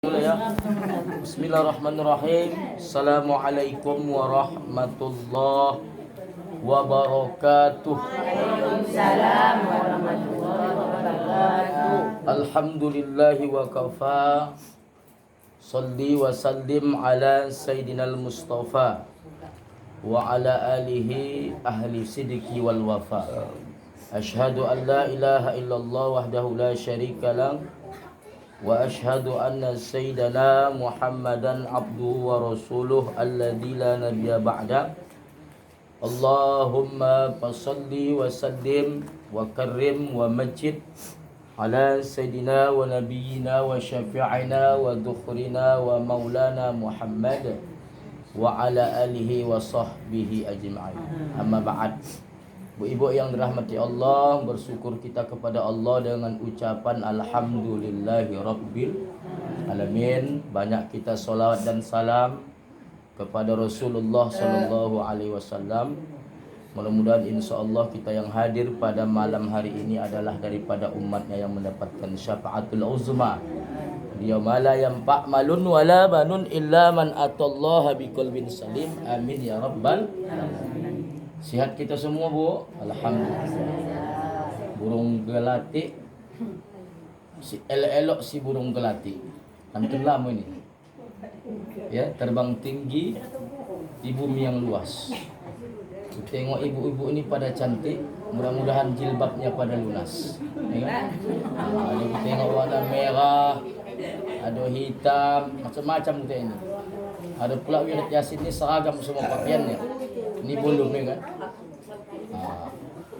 Ya. Bismillahirrahmanirrahim. Assalamualaikum warahmatullahi wabarakatuh. Waalaikumsalam warahmatullahi wabarakatuh. Alhamdulillahi wa kafa. Salli wa sallim ala sayyidinal Mustafa wa ala alihi ahli sidqi wal wafa. Ashhadu an la ilaha illallah wahdahu la syarika lah. Wa ashhadu anna sayyidana Muhammadan abduhu wa rasuluh alladzi la nabiyya ba'da. Allahumma fassalli wa sallim wa karrim wa majid ala sayyidina wa nabiyyina wa syafi'ina wa dhukhrina wa maulana Muhammad wa ala alihi wa sahbihi ajma'in. Amma ba'd. Ibu yang dirahmati Allah, bersyukur kita kepada Allah dengan ucapan Alhamdulillahi Rabbil Alamin. Banyak kita salawat dan salam kepada Rasulullah Sallallahu Alaihi Wasallam. Mudah-mudahan insyaAllah kita yang hadir pada malam hari ini adalah daripada umatnya yang mendapatkan syafaatul uzma yauma la yanfa' malun wala banun illa man atallaha biqalbin salim. Amin ya rabbal alamin. Sihat kita semua, Bu? Alhamdulillah. Burung gelatik, si elok-elok si burung gelatik. Antum lama ini. Ya, terbang tinggi di bumi yang luas. Tengok ibu-ibu ini pada cantik, mudah-mudahan jilbabnya pada lunas. Ya. Ada tengok warna merah, ada hitam, macam-macam kita ini. Ada pula wirid Yasin ini seragam semua pakaiannya. Ini belum ya kan?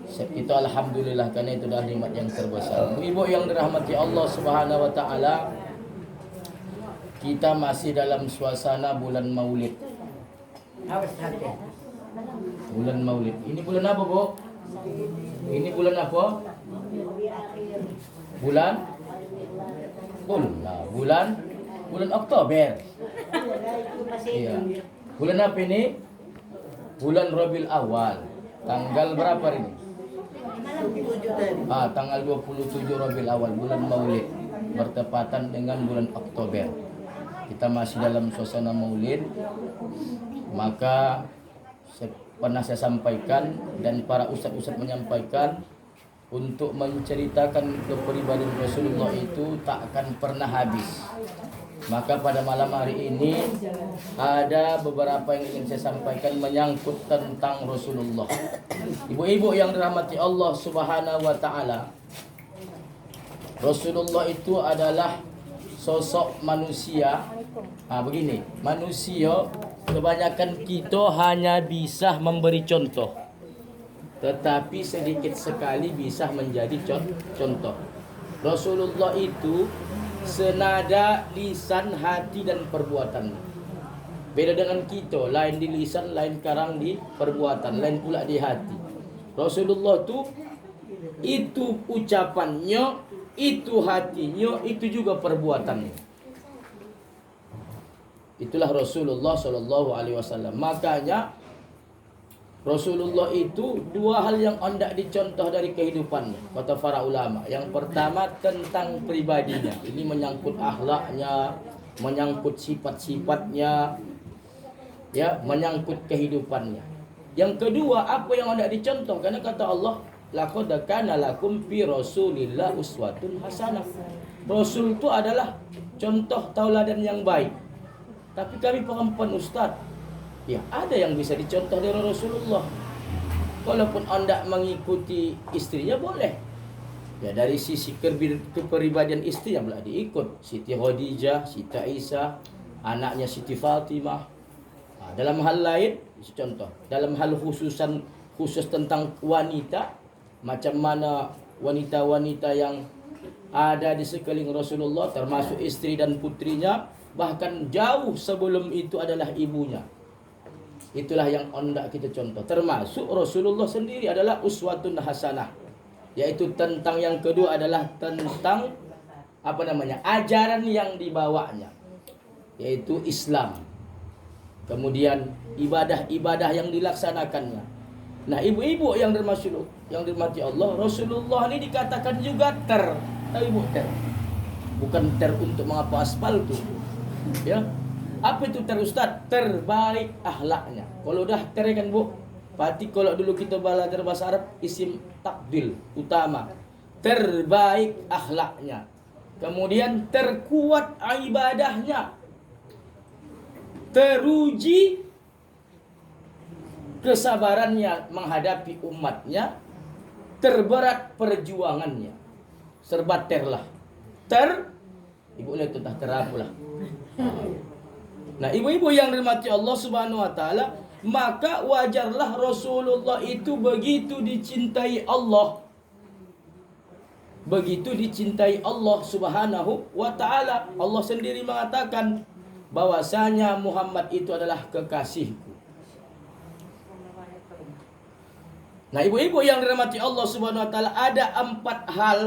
Kita alhamdulillah karena itu dah nikmat yang terbesar. Ibu yang dirahmati Allah Subhanahu wa taala, kita masih dalam suasana bulan Maulid. Bulan Maulid. Ini bulan apa, Bu? Ini bulan apa? Bulan Oktober. Iya. Bulan apa ini? Bulan Rabiul Awal. Tanggal berapa ini? Tanggal 27 Rabiul Awal, bulan Maulid, bertepatan dengan bulan Oktober. Kita masih dalam suasana Maulid. Maka pernah saya sampaikan dan para ustaz-ustaz menyampaikan, untuk menceritakan kepribadian Rasulullah itu tak akan pernah habis. Maka pada malam hari ini ada beberapa yang ingin saya sampaikan menyangkut tentang Rasulullah. Ibu-ibu yang dirahmati Allah Subhanahu wa taala, Rasulullah itu adalah sosok manusia. Begini, manusia kebanyakan kita hanya bisa memberi contoh, tetapi sedikit sekali bisa menjadi contoh. Rasulullah itu senada lisan, hati dan perbuatan. Beda dengan kita, lain di lisan, lain karang di perbuatan, lain pula di hati. Rasulullah itu ucapannya, itu hatinya, itu juga perbuatannya. Itulah Rasulullah Sallallahu Alaihi Wasallam. Makanya Rasulullah itu dua hal yang hendak dicontoh dari kehidupannya, kata para ulama. Yang pertama tentang pribadinya, ini menyangkut akhlaknya, menyangkut sifat-sifatnya, ya, menyangkut kehidupannya. Yang kedua, apa yang hendak dicontoh? Karena kata Allah, laqad kana lakum fi Rasulillah uswatun hasanah. Rasul itu adalah contoh tauladan yang baik. Tapi kami perempuan ustaz, ya ada yang bisa dicontoh dari Rasulullah. Walaupun anda mengikuti istrinya boleh. Ya, dari sisi kepribadian istri yang boleh diikut. Siti Khadijah, Siti Aisyah, anaknya Siti Fatimah. Dalam hal lain, contoh. Dalam hal khusus tentang wanita, macam mana wanita-wanita yang ada di sekeliling Rasulullah, termasuk istri dan putrinya, bahkan jauh sebelum itu adalah ibunya. Itulah yang hendak kita contoh. Termasuk Rasulullah sendiri adalah uswatun hasanah. Yaitu tentang yang kedua adalah tentang ajaran yang dibawanya. Yaitu Islam. Kemudian ibadah-ibadah yang dilaksanakannya. Nah, ibu-ibu yang dirahmati Allah, Rasulullah ini dikatakan juga Tahu ibu bukan ter untuk mengapa aspal tuh. Ya. Apa itu ter Ustaz? Terbaik akhlaknya. Kalau udah ter kan Bu, berarti kalau dulu kita belajar bahasa Arab isim takdil utama. Terbaik akhlaknya. Kemudian terkuat ibadahnya. Teruji kesabarannya menghadapi umatnya. Terberat perjuangannya. Serba terlah. Ibu lihat tuh terapulah. Nah, ibu-ibu yang dirahmati Allah Subhanahu wa taala, maka wajarlah Rasulullah itu begitu dicintai Allah. Begitu dicintai Allah Subhanahu wa taala. Allah sendiri mengatakan bahwasanya Muhammad itu adalah kekasihku. Nah, ibu-ibu yang dirahmati Allah Subhanahu wa taala, ada 4 hal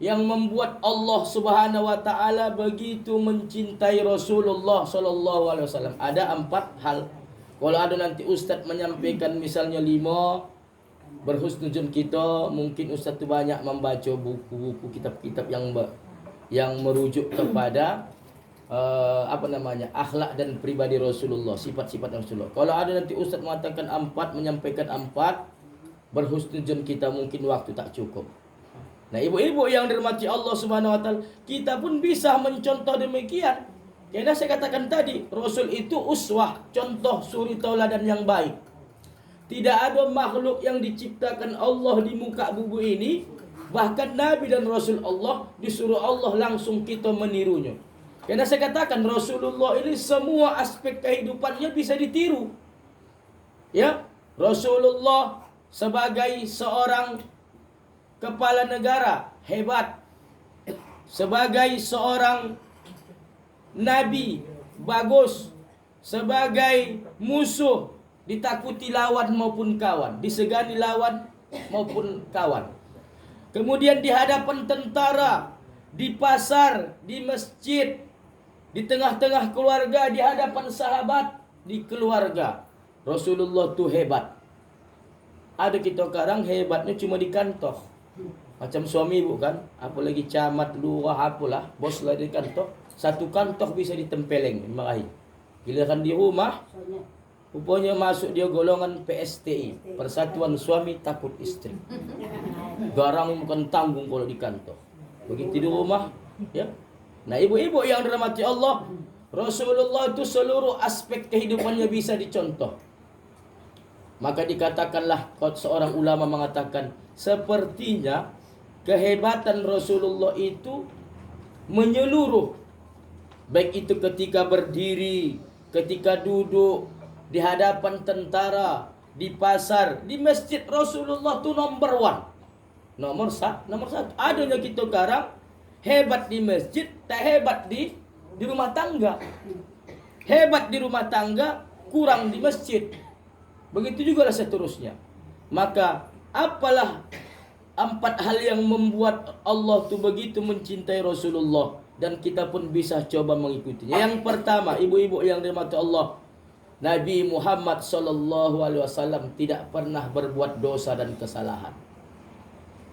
yang membuat Allah Subhanahu wa taala begitu mencintai Rasulullah sallallahu alaihi wasallam. Ada 4 hal. Kalau ada nanti ustaz menyampaikan misalnya 5, berhusnuzon kita, mungkin ustaz itu banyak membaca buku-buku, kitab-kitab yang merujuk kepada akhlak dan pribadi Rasulullah, sifat-sifat Rasulullah. Kalau ada nanti ustaz mengatakan 4, menyampaikan 4, berhusnuzon kita mungkin waktu tak cukup. Nah, ibu-ibu yang dirahmati Allah Subhanahu wa taala, kita pun bisa mencontoh demikian. Karena saya katakan tadi, Rasul itu uswah, contoh suri tauladan yang baik. Tidak ada makhluk yang diciptakan Allah di muka bumi ini, bahkan Nabi dan Rasul Allah disuruh Allah langsung kita menirunya. Karena saya katakan Rasulullah ini semua aspek kehidupannya bisa ditiru. Ya, Rasulullah sebagai seorang kepala negara hebat, sebagai seorang nabi bagus, sebagai musuh ditakuti lawan maupun kawan, disegani lawan maupun kawan. Kemudian di hadapan tentara, di pasar, di masjid, di tengah-tengah keluarga, di hadapan sahabat, di keluarga, Rasulullah tuh hebat. Ada kita sekarang hebatnya cuma di kantor. Macam suami ibu kan, apalagi camat, lurah, apalah, bos lah di kantor. Satu kantor bisa ditempeleng, marahi. Giliran di rumah, rupanya masuk dia golongan PSTI, Persatuan Suami Takut Istri. Garang bukan tanggung kalau di kantor. Begitu di rumah, ya. Nah, ibu-ibu yang dirahmati Allah, Rasulullah itu seluruh aspek kehidupannya bisa dicontoh. Maka dikatakanlah, seorang ulama mengatakan, sepertinya kehebatan Rasulullah itu menyeluruh. Baik itu ketika berdiri, ketika duduk, di hadapan tentara, di pasar, di masjid, Rasulullah itu number 1. Nomor satu. Adanya kita sekarang hebat di masjid, tak hebat di rumah tangga. Hebat di rumah tangga, kurang di masjid. Begitu juga seterusnya. Maka apalah 4 hal yang membuat Allah tu begitu mencintai Rasulullah, dan kita pun bisa coba mengikutinya. Yang pertama, ibu-ibu yang dirahmati Allah, Nabi Muhammad sallallahu alaihi wasallam tidak pernah berbuat dosa dan kesalahan.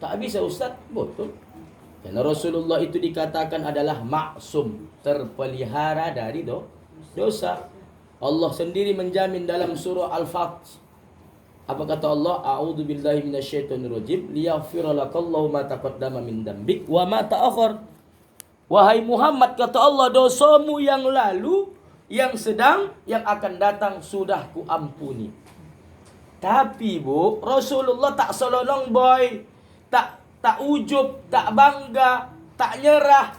Tak bisa Ustaz? Betul. Karena Rasulullah itu dikatakan adalah maksum, terpelihara dari dosa. Allah sendiri menjamin dalam surah Al-Fath. Apa kata Allah? A'udzu billahi minasyaitonir rajim. Liyaghfira lakallahu ma taqaddama min dzambik wa ma ta'akhkhar. Wahai Muhammad, kata Allah, dosamu yang lalu, yang sedang, yang akan datang sudah ku ampuni. Tapi Bu, Rasulullah tak selonong boy, tak ujub, tak bangga, tak nyerah.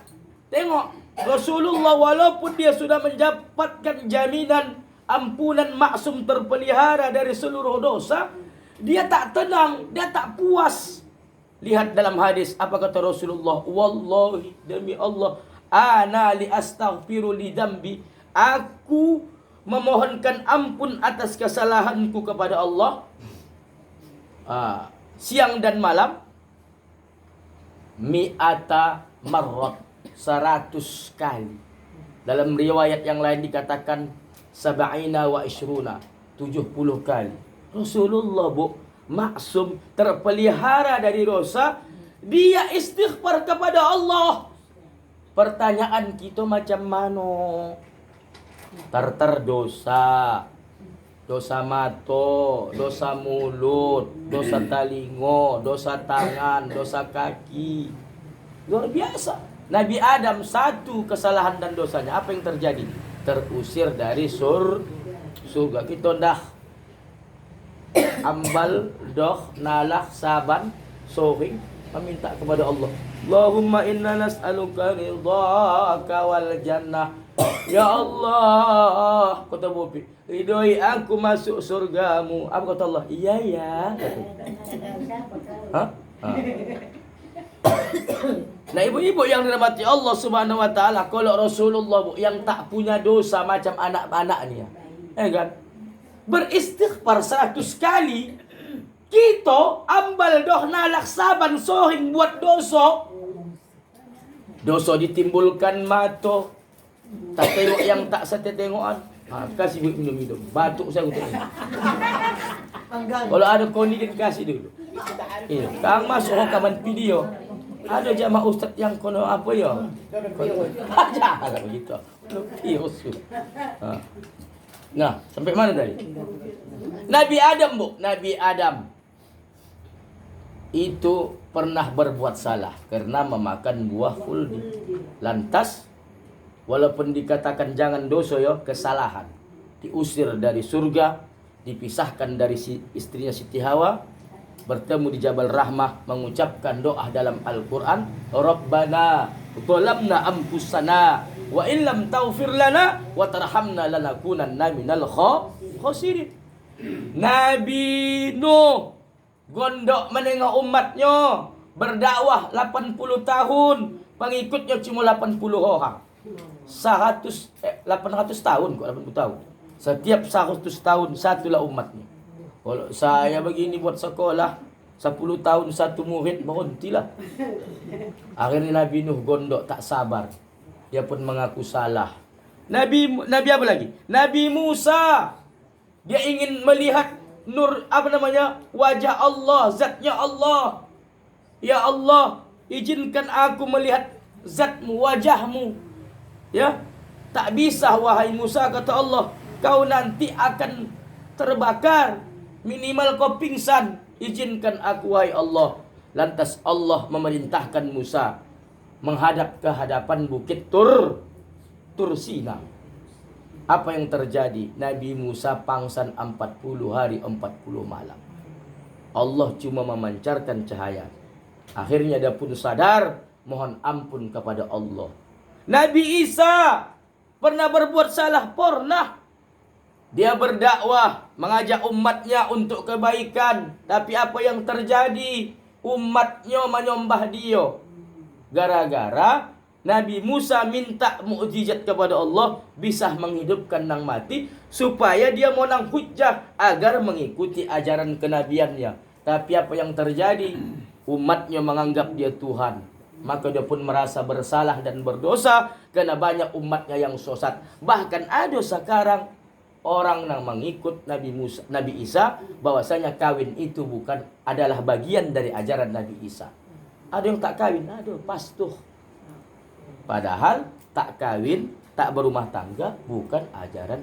Tengok, Rasulullah walaupun dia sudah mendapatkan jaminan ampunan maksum terpelihara dari seluruh dosa, dia tak tenang, dia tak puas. Lihat dalam hadis, apa kata Rasulullah? Wallahi, demi Allah, ana li astaghfiru li dzambi. Aku memohonkan ampun atas kesalahanku kepada Allah siang dan malam mi'ata marrat, 100 kali. Dalam riwayat yang lain dikatakan sab'ina wa ishruna, 70 kali. Rasulullah Bu, maksum, terpelihara dari dosa, dia istighfar kepada Allah. Pertanyaan kita macam mana? Tartar dosa. Dosa mata, dosa mulut, dosa talingo, dosa tangan, dosa kaki. Luar biasa. Nabi Adam satu kesalahan dan dosanya. Apa yang terjadi? Terusir dari surga. Kita dah ambal, doh, nalah, saban, sohing, meminta kepada Allah. Allahumma inna nas'aluka ridhaka wal jannah. Ya Allah, kata Bobi, ridhoi aku masuk surgamu. Apa kata Allah? Iya ya. Hah? Nah, ibu-ibu yang dirahmati Allah Subhanahu wa taala, kalau Rasulullah Bu, yang tak punya dosa macam anak-anaknya, kan? Beristighfar 100 kali. Kita ambal doh nalak saban sohing buat dosa. Dosa ditimbulkan mata. Tak tengok yang tak setengokan. Kasih buat minum-minum. Batuk saya untuk ini. Kalau ada kondisi kasih dulu. Kang masuk rekaman video. Ada jamaah ustaz yang kono apa ya? Jangan begitu. Nah, sampai mana tadi? Nabi Adam, Bu. Nabi Adam itu pernah berbuat salah karena memakan buah khuldi. Lantas, walaupun dikatakan jangan dosa ya, kesalahan. Diusir dari surga, dipisahkan dari istrinya Siti Hawa, bertemu di Jabal Rahmah, mengucapkan doa dalam Al-Quran, Rabbana zalamna anfusana wa illam taghfir lana wa tarhamna lanakunanna minal khasirin. Nabi Nuh gondok menengok umatnya, berdakwah 80 tahun, pengikutnya cuma 80 orang. 800 tahun kok, 80 tahun. Setiap 100 tahun satulah umatnya. Kalau saya begini buat sekolah 10 tahun satu murid, berhentilah. Akhirnya Nabi Nuh gondok, tak sabar. Dia pun mengaku salah. Nabi apa lagi? Nabi Musa, dia ingin melihat wajah Allah, zatnya Allah. Ya Allah, izinkan aku melihat zatmu, wajahmu. Ya, tak bisa wahai Musa, kata Allah, kau nanti akan terbakar, minimal kau pingsan. Izinkan aku wahai Allah. Lantas Allah memerintahkan Musa menghadap ke hadapan bukit Tur Sina. Apa yang terjadi? Nabi Musa pangsan 40 hari 40 malam. Allah cuma memancarkan cahaya. Akhirnya dia pun sadar, mohon ampun kepada Allah. Nabi Isa pernah berbuat salah, pernah. Dia berdakwah, mengajak umatnya untuk kebaikan. Tapi apa yang terjadi? Umatnya menyembah dia. Gara-gara Nabi Musa minta mukjizat kepada Allah, bisa menghidupkan yang mati, supaya dia menang hujjah agar mengikuti ajaran kenabiannya. Tapi apa yang terjadi? Umatnya menganggap dia Tuhan. Maka dia pun merasa bersalah dan berdosa karena banyak umatnya yang sesat. Bahkan ada sekarang orang yang mengikut Nabi Isa, bahwasanya kawin itu bukan adalah bagian dari ajaran Nabi Isa. Ada yang tak kawin, ada pastuh. Padahal tak kawin, tak berumah tangga bukan ajaran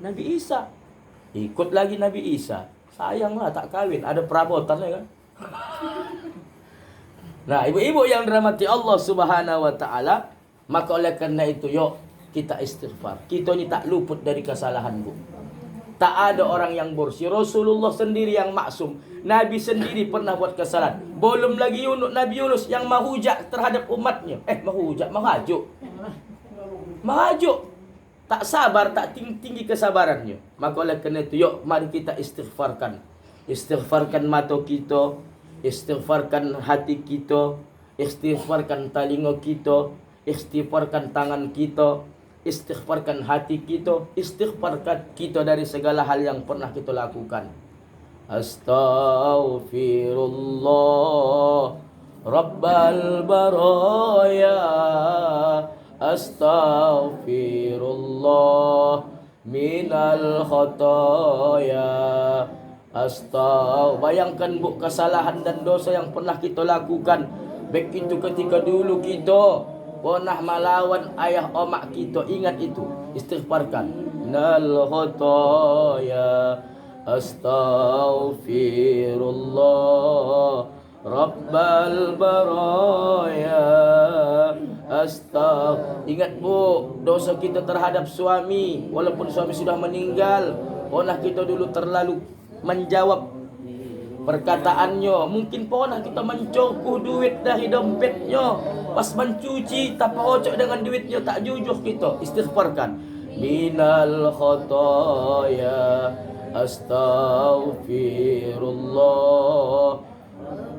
Nabi Isa. Ikut lagi Nabi Isa. Sayanglah tak kawin, ada perabotannya kan. Nah, ibu-ibu yang dirahmati Allah Subhanahu wa taala, maka oleh karena itu yuk kita istighfar. Kita ni tak luput dari kesalahan, Bu. Tak ada orang yang bersih. Rasulullah sendiri yang maksum. Nabi sendiri pernah buat kesalahan. Belum lagi Nabi Yunus yang mahujat terhadap umatnya. Mahajuk. Tak sabar, tak tinggi kesabarannya. Maka oleh kerana itu, yuk mari kita istighfarkan. Istighfarkan mata kita, istighfarkan hati kita, istighfarkan telinga kita, istighfarkan tangan kita, istighfarkan hati kita, istighfarkan kita dari segala hal yang pernah kita lakukan. Astaghfirullah Rabbal baraya, astaghfirullah minal khataya. Bayangkan, Bu, kesalahan dan dosa yang pernah kita lakukan. Baik itu ketika dulu kita pernah melawan ayah omak kita, ingat itu, istighfarkan. Nal khotoya astaghfirullah Rabbal baraya Ingat bu, dosa kita terhadap suami, walaupun suami sudah meninggal, pernah kita dulu terlalu menjawab perkataannya. Mungkin pernah kita mencokuh duit dari dompetnya, pas mencuci tak ocok dengan duitnya, tak jujur kita. Istighfarkan. Minal khotoya astaghfirullah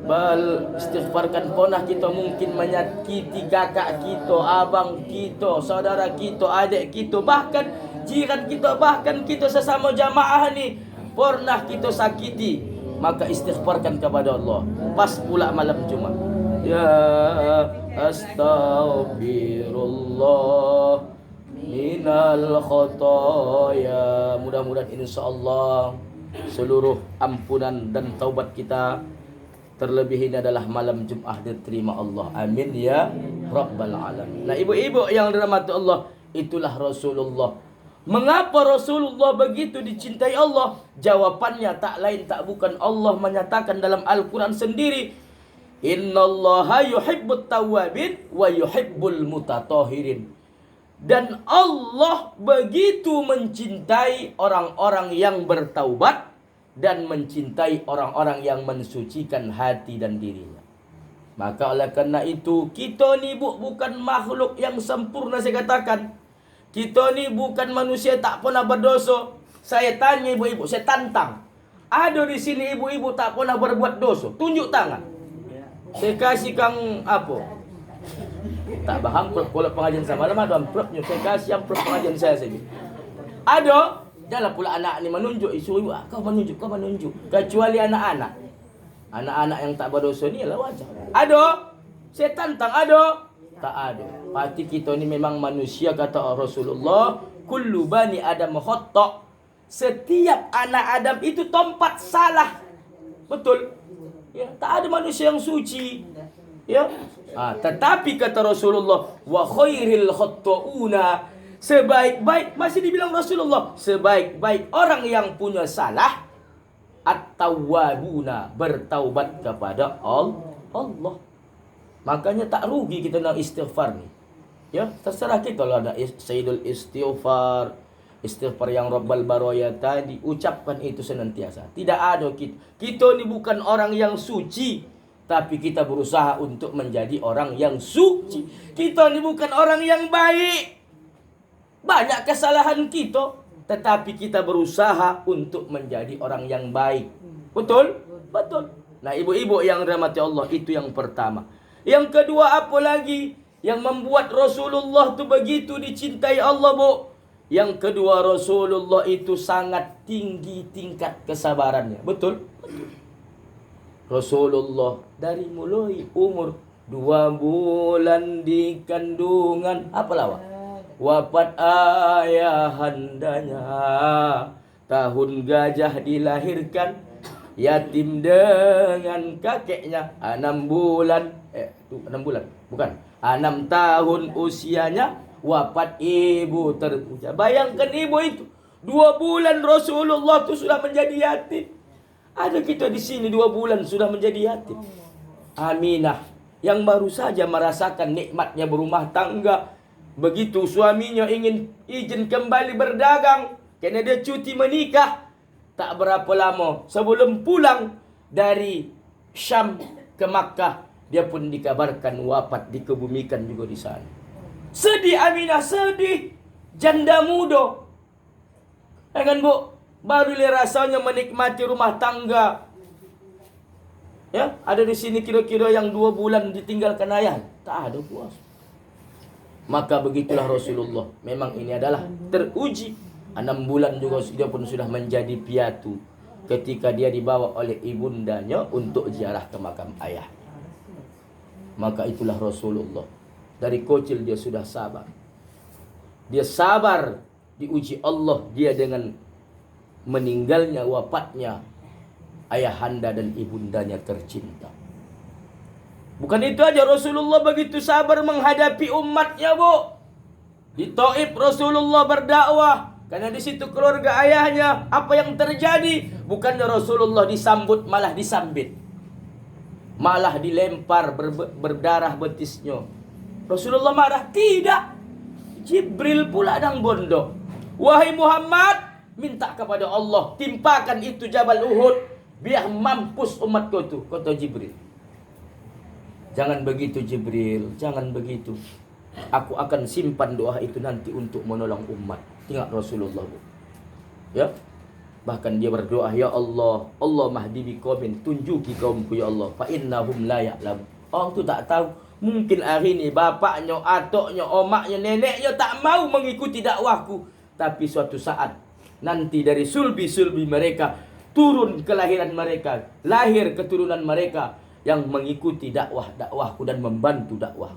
Bal istighfarkan. Pernah kita mungkin menyakiti kakak kita, abang kita, saudara kita, adik kita, bahkan jiran kita, bahkan kita sesama jamaah ni pernah kita sakiti. Maka istighfarkan kepada Allah. Pas pula malam Jumat, ya astaghfirullah minal khotoya. Mudah-mudahan insyaAllah seluruh ampunan dan taubat kita, terlebih ini adalah malam Jumat, diterima Allah. Amin ya Rabbal Alamin. Nah ibu-ibu yang dirahmati Allah, itulah Rasulullah. Mengapa Rasulullah begitu dicintai Allah? Jawabannya tak lain tak bukan, Allah menyatakan dalam Al-Quran sendiri, Innallaha yuhibbut tawwabin wa yuhibbul mutatahirin. Dan Allah begitu mencintai orang-orang yang bertaubat dan mencintai orang-orang yang mensucikan hati dan dirinya. Maka oleh karena itu, kita ni bukan makhluk yang sempurna. Saya katakan, kita ni bukan manusia tak pernah berdosa. Saya tanya ibu-ibu, saya tantang, ada di sini ibu-ibu tak pernah berbuat dosa? Tunjuk tangan. Saya kasih kang apa? Tak faham kalau pengajian sama lama ada amplopnya. Saya kasih amplop pengajian saya saja. Ada? Janganlah pula anak ni menunjuk, isu ibu, kau menunjuk. Kecuali anak-anak. Anak-anak yang tak berdosa ni adalah wajar. Ada? Saya tantang, ada? Tak ada. Pasti kita ni memang manusia, kata Rasulullah, kullu bani Adam khata'. Setiap anak Adam itu tempat salah. Betul? Ya, tak ada manusia yang suci. Ya. Tetapi kata Rasulullah, wa khairil khata'una, sebaik-baik, masih dibilang Rasulullah, sebaik-baik orang yang punya salah, at-tawwabuna, bertaubat kepada Allah. Makanya tak rugi kita nak istighfar ni. Ya, terserah kita kalau ada Sayyidul Istighfar, istighfar yang Rabbal Baraya tadi, ucapkan itu senantiasa. Tidak ada kita ni bukan orang yang suci, tapi kita berusaha untuk menjadi orang yang suci. Kita ni bukan orang yang baik, banyak kesalahan kita, tetapi kita berusaha untuk menjadi orang yang baik. Betul? Betul. Nah ibu-ibu yang dirahmati Allah, itu yang pertama. Yang kedua apa lagi yang membuat Rasulullah itu begitu dicintai Allah, Bu? Yang kedua, Rasulullah itu sangat tinggi tingkat kesabarannya. Betul? Betul. Rasulullah dari mulai umur 2 bulan di kandungan, apa lawak? Wafat ayahandanya, tahun gajah dilahirkan, yatim dengan kakeknya, 6 bulan, 6 tahun usianya, wafat ibu terpuja. Bayangkan ibu itu 2 bulan Rasulullah itu sudah menjadi yatim. Ada kita di sini 2 bulan sudah menjadi yatim. Aminah yang baru saja merasakan nikmatnya berumah tangga, begitu suaminya ingin izin kembali berdagang karena dia cuti menikah, tak berapa lama sebelum pulang dari Syam ke Makkah, dia pun dikabarkan wafat, dikebumikan juga di sana. Sedih Aminah, sedih. Janda muda, kan Bu? Baru dia rasanya menikmati rumah tangga. Ya, ada di sini kira-kira yang 2 bulan ditinggalkan ayah. Tak ada puas. Maka begitulah Rasulullah. Memang ini adalah teruji. 6 bulan juga dia pun sudah menjadi piatu ketika dia dibawa oleh ibundanya untuk ziarah ke makam ayah. Maka itulah Rasulullah. Dari kecil dia sudah sabar. Dia sabar diuji Allah dia dengan meninggalnya, wafatnya ayahanda dan ibundanya tercinta. Bukan itu aja, Rasulullah begitu sabar menghadapi umatnya, Bu. Di Taif Rasulullah berdakwah. Karena di situ keluarga ayahnya. Apa yang terjadi? Bukannya Rasulullah disambut, malah disambit. Malah dilempar berdarah betisnya. Rasulullah marah? Tidak. Jibril pula yang bondok. Wahai Muhammad, minta kepada Allah, timpakan itu Jabal Uhud, biar mampus umatku tu, kata Jibril. Jangan begitu Jibril, jangan begitu. Aku akan simpan doa itu nanti untuk menolong umat. Tengok Rasulullah, Bu. Ya. Bahkan dia berdoa, ya Allah, Allah mahdi biqaumin, tunjuki kaumku ya Allah, fa innahum la ya'lam. Orang tu tak tahu. Mungkin hari ni bapaknya, atuknya, omaknya, neneknya tak mau mengikuti dakwahku. Tapi suatu saat nanti dari sulbi-sulbi mereka turun kelahiran mereka, lahir keturunan mereka yang mengikuti dakwahku dan membantu dakwah.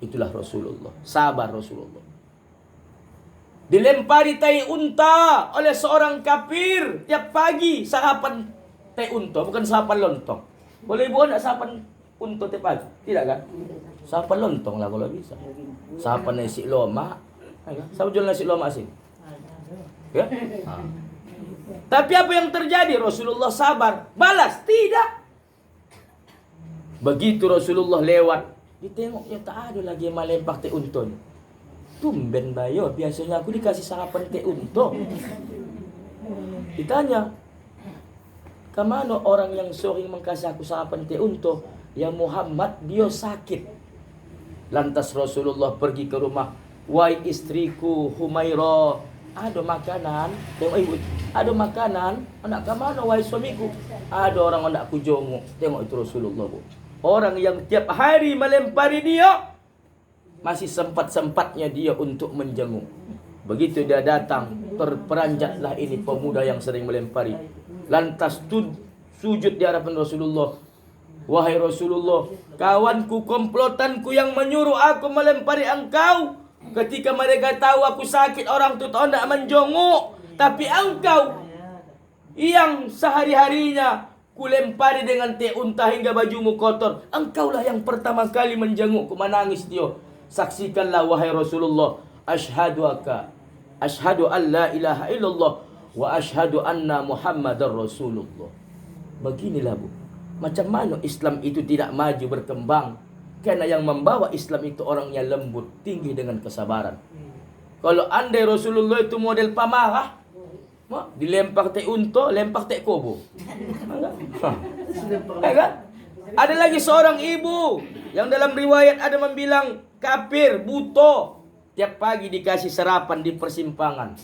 Itulah Rasulullah. Sabar Rasulullah. Dilempari tai unta oleh seorang kafir tiap pagi, sarapan tai unta, bukan sarapan lontong. Boleh buat nak sarapan unta tiap pagi? Tidak kan? Sarapan lontong lah kalau bisa. Sarapan nasi lemak. Siapa jual nasi lemak sini? Ya? Tapi apa yang terjadi? Rasulullah sabar. Balas? Tidak. Begitu Rasulullah lewat, ditengoknya tak ada lagi yang melempar teh unta. Tumben bayo, biasanya aku dikasih sarapan teh unta. Ditanya, kemana orang yang sering mengkasih aku sarapan teh unta? Ya Muhammad, dia sakit. Lantas Rasulullah pergi ke rumah. Wahai istriku Humairah, ada makanan? Tengok ibu, ada makanan? Anak ke mana wahai suamiku? Ada orang anakku jongok. Tengok itu Rasulullah, Bu. Orang yang tiap hari melempari dia, masih sempat-sempatnya dia untuk menjenguk. Begitu dia datang, terperanjatlah ini pemuda yang sering melempari. Lantas sujud di hadapan Rasulullah. Wahai Rasulullah, kawanku, komplotanku yang menyuruh aku melempari engkau. Ketika mereka tahu aku sakit, orang tu tak nak menjenguk. Tapi engkau yang sehari-harinya kulempari dengan teh unta hingga bajumu kotor, engkaulah yang pertama kali menjengukku. Menangis dia. Saksikanlah wahai Rasulullah, asyhadu an la ilaha illallah wa asyhadu anna Muhammadar Rasulullah. Beginilah, Bu, macam mana Islam itu tidak maju berkembang. Karena yang membawa Islam itu orang yang lembut, tinggi dengan kesabaran. Kalau andai Rasulullah itu model pamarah, dilempar teh unta, lempar teh kobo. Kan? Ada lagi seorang ibu yang dalam riwayat ada membilang kafir, buta, tiap pagi dikasih sarapan di persimpangan.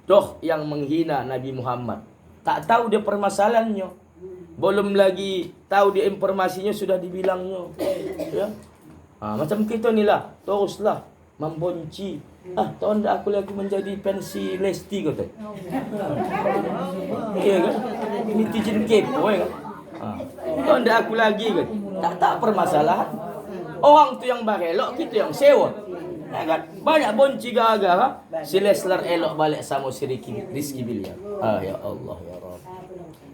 Doh yang menghina Nabi Muhammad. Tak tahu dia permasalahannya. Belum lagi tahu dia informasinya sudah dibilangnya. Ya. Macam kita ni lah, teruslah membonci. Tahun dah aku lagi menjadi pensi Lesti kata. Iya kan? Ini tijen kepo kan? Tahun dah aku lagi kan? Tak permasalahan. Orang tu yang barelok, kita yang sewa. Ya kan? Banyak bonci gara-gara si Leslar elok balik sama si Rizky Biliar. Ya Allah ya Rabb.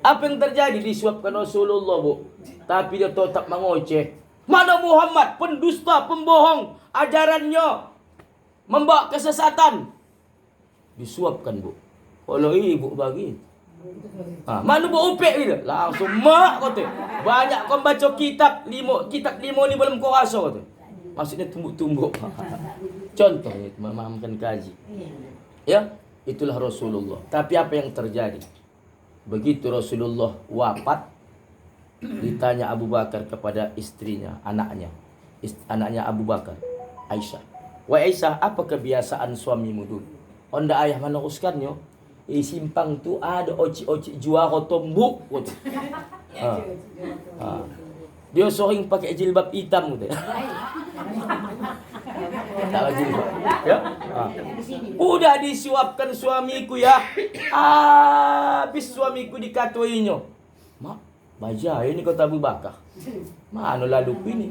Apa yang terjadi? Disuapkan Rasulullah, Bu. Tapi dia tetap mengoceh. Mana Muhammad? Pendusta, pembohong. Ajarannya membawa kesesatan. Disuapkan, Bu. Kalau ibu bagi. Mana Bu Upek gitu? Langsung mak kata. Banyak kau baca kitab lima ni belum kau rasa kata. Maksudnya tumbuk-tumbuk. Contoh itu memahamkan kaji. Ya, itulah Rasulullah. Tapi apa yang terjadi? Begitu Rasulullah wafat, ditanya Abu Bakar kepada istrinya, anaknya Abu Bakar, Aisyah. Wahai Aisyah, apa kebiasaan suamimu dulu? Onda ayah meneruskannya, simpang tu ada oci-oci juara tombuk. Dia sering pakai jilbab hitam gitu. Tak lagi ya. Udah disuapkan suamiku ya. Habis suamiku dikatuinya. Mak, baja ini kata Abu Bakar. Mana lalu ini?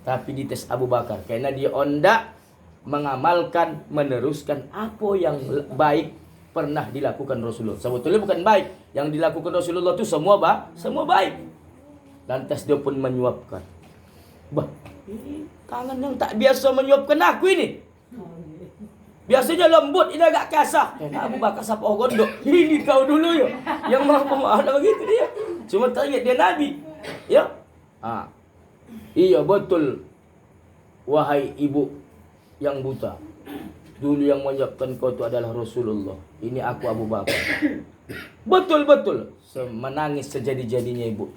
Tapi dites Abu Bakar karena dia ondak mengamalkan, meneruskan apa yang baik pernah dilakukan Rasulullah. Sebetulnya bukan baik, yang dilakukan Rasulullah itu semua baik. Lantas dia pun menyuapkan. Bah, ini tangan yang tak biasa menyuapkan aku ini. Biasanya lembut, ini agak kasar. Abu Bakar siapa orang gondok? Ini kau dulu ya. Yang maha pemaaf begitu dia. Cuma teringat dia Nabi. Ya. Iya betul. Wahai ibu yang buta. Dulu yang menyiapkan kau itu adalah Rasulullah. Ini aku Abu Bakar. Betul-betul. Menangis sejadi-jadinya ibu.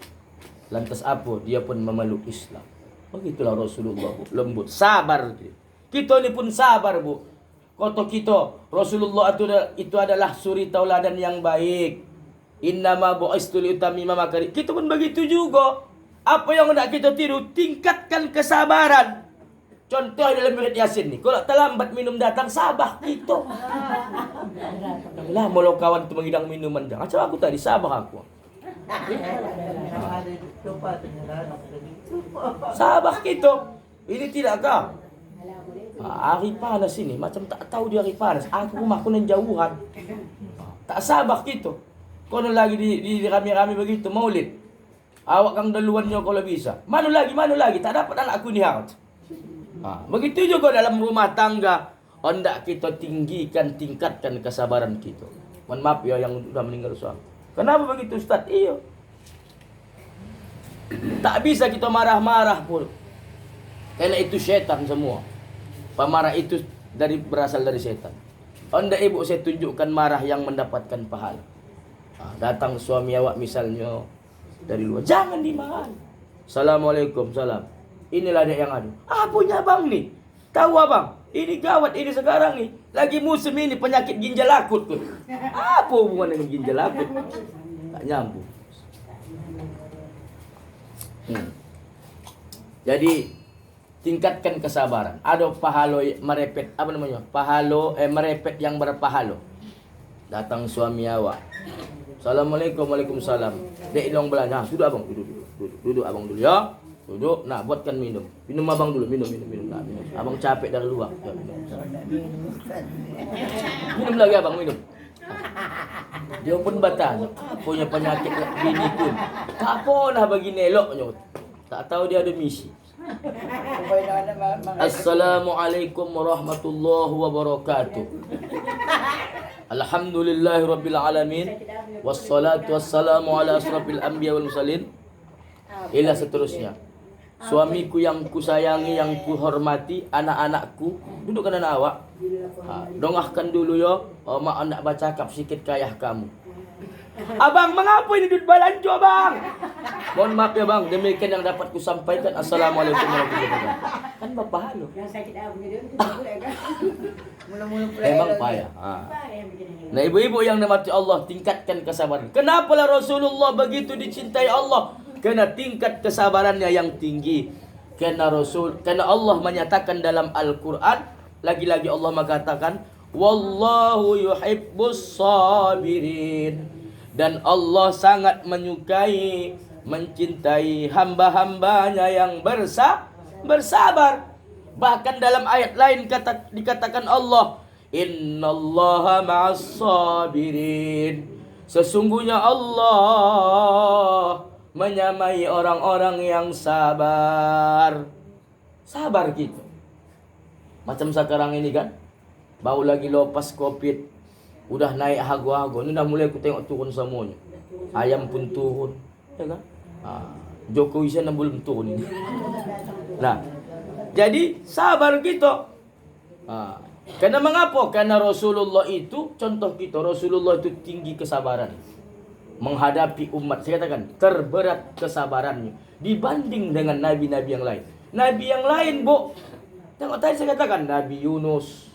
Lantas apa? Dia pun memeluk Islam. Begitulah Rasulullah, Bu. Lembut. Sabar. Kita ini pun sabar, Bu. Kata kita, Rasulullah itu adalah suri tauladan yang baik. Innama bu'istu liutammima makarim. Kita pun begitu juga. Apa yang hendak kita tiru, tingkatkan kesabaran. Contoh dalam murid Yasin ni, kalau terlambat minum datang, sabar kita. Lah mula kawan tu mengidang minuman dah. Macam aku tadi, sabar aku. Sabar kita. Ini tidakkah? Hari panas ini macam tak tahu dia hari panas. Aku rumah aku nan jauhan. Tak sabar kita. Kono lagi di rame-rame begitu maulid. Awak kang duluannya kalau bisa. Mana lagi? Tak dapat anak aku ni harus. Begitu juga dalam rumah tangga. Hendak kita tingkatkan kesabaran kita. Mohon maaf ya yang sudah meninggal suami. Kenapa begitu Ustaz? Iya. Tak bisa kita marah-marah pun. Karena itu syaitan semua. Pemarah itu berasal dari setan. Hendak ibu saya tunjukkan marah yang mendapatkan pahala. Datang suami awak misalnya dari luar, jangan dimarahi. Assalamualaikum, salam. Inilah dia yang ada. Punya abang nih. Tahu abang? Ini gawat ini sekarang nih. Lagi musim ini penyakit ginjal akut tuh. Apa hubungan dengan ginjal akut? Tak nyambung. Jadi tingkatkan kesabaran. Ada pahalo merepet, apa namanya? Merepet yang berpahalo. Datang suami awak. Assalamualaikum, waalaikumsalam. Dek dong belanja. Sudah abang, duduk abang dulu ya. Duduk, nak buatkan minum. Minum abang dulu, minum. Nah, minum. Abang capek dari luar. Ya, minum lagi abang, minum. Dia pun bertanya, punya penyakit bini pun. Tak pernah bagi neloknya. Tak tahu dia ada misi. Assalamualaikum warahmatullahi wabarakatuh. Alhamdulillahirabbil alamin. Wassalatu wassalamu ala asrafil anbiya wal mursalin. Ila seterusnya. Suamiku yang kusayangi, yang kuhormati, anak-anakku, dudukkan anak awak. Dongahkan dulu ya. Mak nak baca cakap sikit kayah kamu. Abang, mengapa ini duduk balanjo abang? Mohon maaf ya bang, demikian yang dapat kusampaikan. Assalamualaikum warahmatullahi wabarakatuh. Kan bapak halo. Memang payah. Nah ibu-ibu yang dimati Allah, tingkatkan kesabaran. Kenapalah Rasulullah begitu dicintai Allah? Karena tingkat kesabarannya yang tinggi. Karena Allah menyatakan dalam Al-Quran, lagi-lagi Allah mengatakan, wallahu yuhibbus sabirin. Dan Allah sangat menyukai, mencintai hamba-hambanya yang bersabar. Bahkan dalam ayat lain dikatakan Allah, innallaha ma'as sabirin. Sesungguhnya Allah menyamai orang-orang yang sabar. Sabar gitu. Macam sekarang ini kan, baru lagi lepas Covid. Udah naik harga-harga. Ini dah mulai aku tengok turun semuanya. Ayam pun turun. Ya kan? Jokowi sana belum turun ini. Nah, jadi sabar kita. Karena mengapa? Karena Rasulullah itu, contoh kita, Rasulullah itu tinggi kesabaran. Menghadapi umat, saya katakan, terberat kesabarannya. Dibanding dengan nabi-nabi yang lain. Nabi yang lain, Bu. Tengok tadi saya katakan, Nabi Yunus.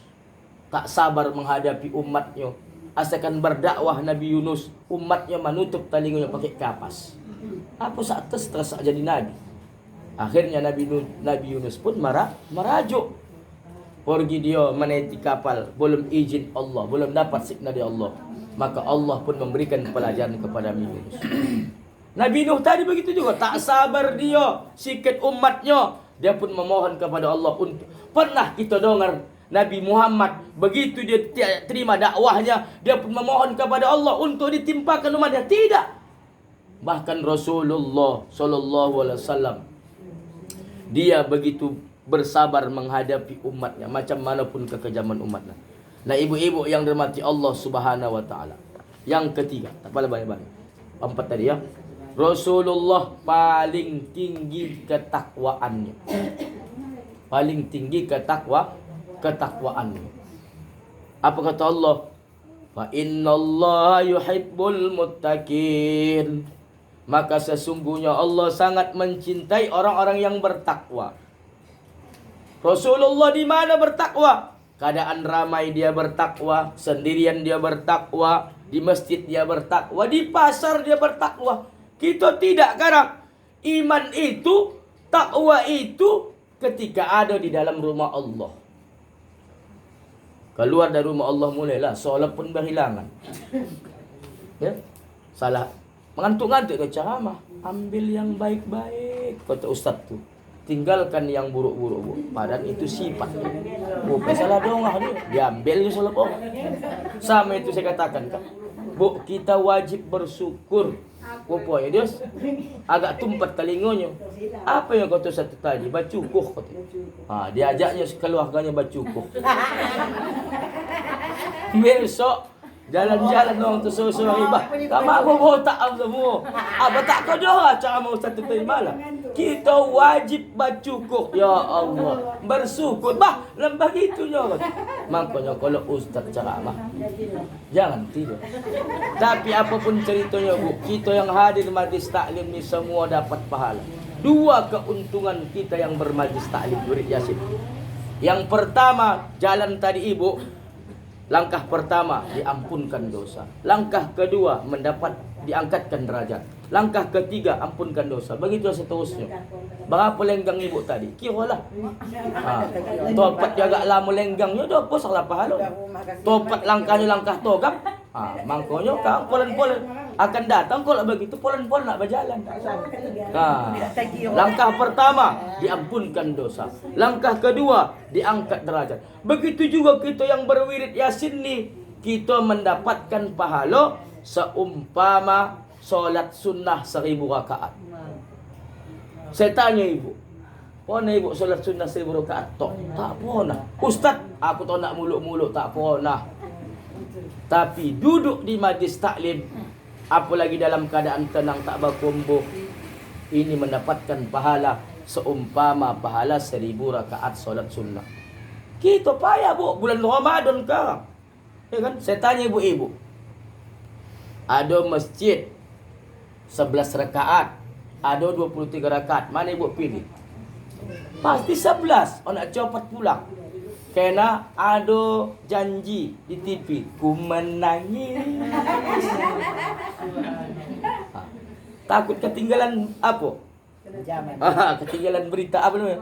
Tak sabar menghadapi umatnya. Asalkan berdakwah Nabi Yunus, umatnya menutup telinganya pakai kapas. Apa saat terus jadi nabi? Akhirnya Nabi Yunus pun merajuk. Pergi dia menaiki kapal, belum izin Allah, belum dapat signal dari Allah. Maka Allah pun memberikan pelajaran kepada Nabi Yunus. Nabi Nuh tadi begitu juga, tak sabar dia sikit umatnya. Dia pun memohon kepada Allah untuk. Pernah kita dengar Nabi Muhammad, begitu dia terima dakwahnya, dia pun memohon kepada Allah untuk ditimpakan umatnya. Tidak. Bahkan Rasulullah sallallahu alaihi wasallam Dia begitu bersabar menghadapi umatnya, macam manapun kekejaman umatnya. Nah, ibu-ibu yang dirahmati Allah Subhanahu wa taala. Yang ketiga, tak apa banyak-banyak. 4 tadi ya. Rasulullah paling tinggi ketakwaannya. Paling tinggi ketakwaannya. Apa kata Allah? Fa innallaha yuhibbul muttaqin. Maka sesungguhnya Allah sangat mencintai orang-orang yang bertakwa. Rasulullah di mana bertakwa? Keadaan ramai dia bertakwa, sendirian dia bertakwa, di masjid dia bertakwa, di pasar dia bertakwa. Kita tidak, karena iman itu, takwa itu ketika ada di dalam rumah Allah. Keluar dari rumah Allah mulailah solat pun berhilangan. Ya? Salah mengantuk-ngantuk ke ceramah, ambil yang baik-baik kata ustaz tu. Tinggalkan yang buruk-buruk, Bu. Padahal itu sifat. Bu, salah dongah dia. Diambilnya salah bohong. Sama itu saya katakan, Kak. Bu, kita wajib bersyukur. Apa ya dia? Agak tumpat telingonya. Apa yang kata satu tadi? Bacukuh kata. Diajaknya keluarganya bacukuh. Besok jalan-jalan orang tu suruh-suruh ribah. Kamu bawa tak semua. Tak kau dah cara mau satu terima lah. Kita wajib bersyukur. Ya Allah, bersyukur. Lembah gitunya. Makanya kalau ustaz ceramah, jangan tidur. Tapi apapun ceritanya, Bu, kita yang hadir majlis taklim ni semua dapat pahala. 2 keuntungan kita yang bermajlis taklim murid Yasin. Yang pertama, jalan tadi Ibu. Langkah pertama, diampunkan dosa. Langkah kedua, diangkatkan derajat. Langkah ketiga, ampunkan dosa. Begitu seterusnya. Berapa lenggang Ibu tadi? Kiralah. Topat jaga lama lenggangnya, dah apa salah pahala. Topat langkahnya langkah togam. Makanya kau polen-polen akan datang kalau begitu polen-polen nak berjalan. Langkah pertama, diampunkan dosa. Langkah kedua, diangkat derajat. Begitu juga kita yang berwirid Yasin ni, kita mendapatkan pahala seumpama solat sunnah 1000 rakaat. Saya tanya Ibu, pernah Ibu solat sunnah 1000 rakaat? Tak pernah. Ustaz, aku tahu nak muluk-muluk, tak pernah. Tapi duduk di majlis taklim, apalagi dalam keadaan tenang tak berkumpuh, ini mendapatkan pahala seumpama pahala 1000 rakaat solat sunnah. Kita payah, Bu, bulan Ramadan sekarang. Ya kan? Saya tanya ibu-ibu, ada masjid 11 rakaat, ada 23 rakaat, mana Ibu pilih? Pasti 11. Nak cepat pulang. Karena ada janji di TV, ku menangis. Takut ketinggalan apa? Ketinggalan berita apa namanya?